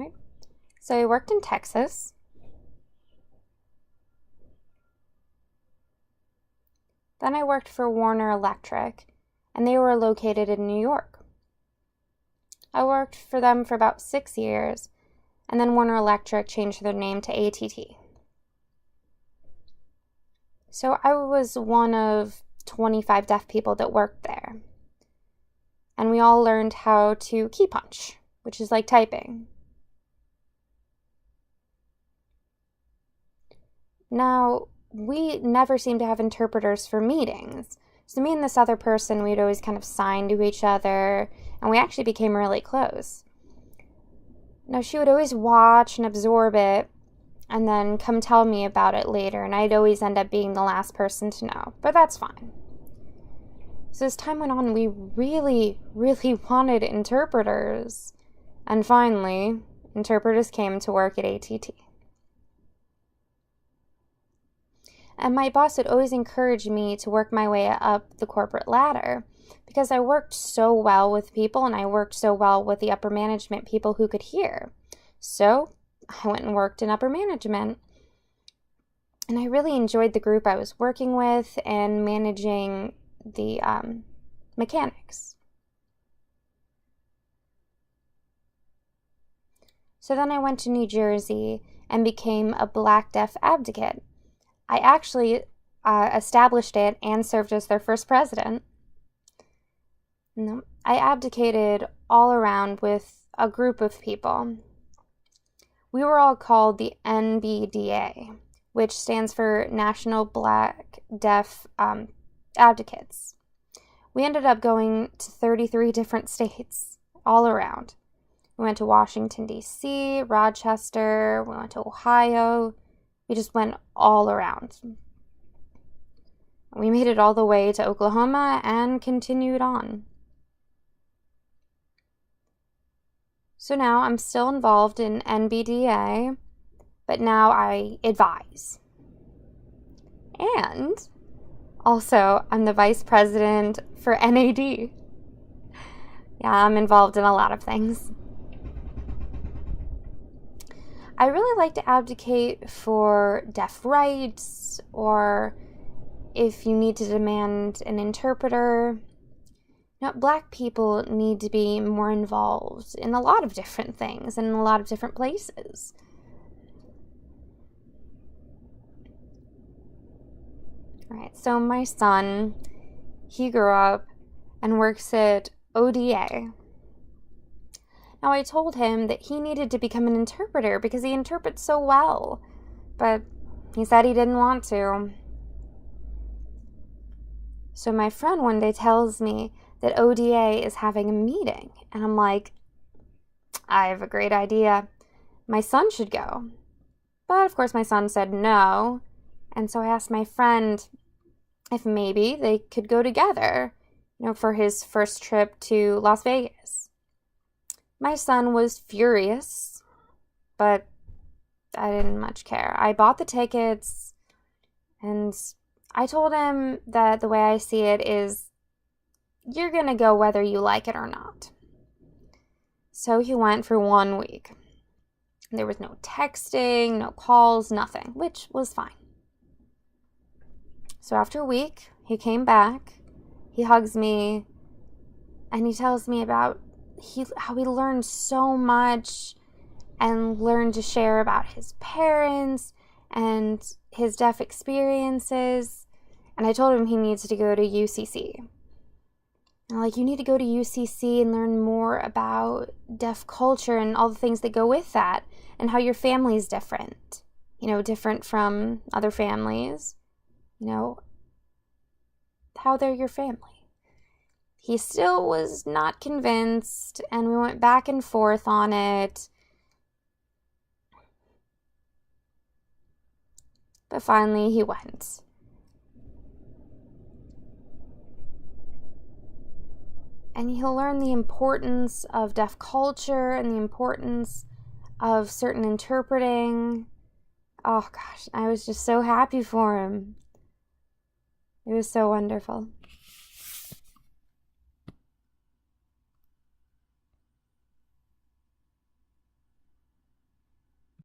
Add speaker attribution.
Speaker 1: right? So I worked in Texas. Then I worked for Warner Electric, and they were located in New York. I worked for them for about 6 years, and then Warner Electric changed their name to ATT. So I was one of 25 deaf people that worked there. And we all learned how to key punch, which is like typing. Now, we never seemed to have interpreters for meetings. So me and this other person, we'd always kind of sign to each other, and we actually became really close. Now, she would always watch and absorb it, and then come tell me about it later, and I'd always end up being the last person to know, but that's fine. So as time went on, we really, really wanted interpreters, and finally, interpreters came to work at ATT. And my boss would always encourage me to work my way up the corporate ladder because I worked so well with people and I worked so well with the upper management people who could hear. So I went and worked in upper management. And I really enjoyed the group I was working with and managing the mechanics. So then I went to New Jersey and became a Black Deaf advocate. I actually established it and served as their first president. I advocated all around with a group of people. We were all called the NBDA, which stands for National Black Deaf Advocates. We ended up going to 33 different states all around. We went to Washington, D.C., Rochester, we went to Ohio. We just went all around. We made it all the way to Oklahoma and continued on. So now I'm still involved in NBDA, but now I advise. And also, I'm the vice president for NAD. Yeah, I'm involved in a lot of things. I really like to advocate for deaf rights, or if you need to demand an interpreter. Now, Black people need to be more involved in a lot of different things and in a lot of different places. All right, so my son, he grew up and works at ODA. Now, I told him that he needed to become an interpreter because he interprets so well, but he said he didn't want to. So my friend one day tells me that ODA is having a meeting, and I'm like, I have a great idea. My son should go. But of course my son said no, and so I asked my friend if maybe they could go together, for his first trip to Las Vegas. My son was furious, but I didn't much care. I bought the tickets, and I told him that the way I see it is you're going to go whether you like it or not. So he went for 1 week. There was no texting, no calls, nothing, which was fine. So after a week, he came back, he hugs me, and he tells me about how he learned so much and learned to share about his parents and his deaf experiences. And I told him he needs to go to UCC. And I'm like, you need to go to UCC and learn more about deaf culture and all the things that go with that and how your family's different, different from other families, how they're your family. He still was not convinced, and we went back and forth on it. But finally, he went. And he'll learn the importance of deaf culture and the importance of certain interpreting. Oh gosh, I was just so happy for him. It was so wonderful.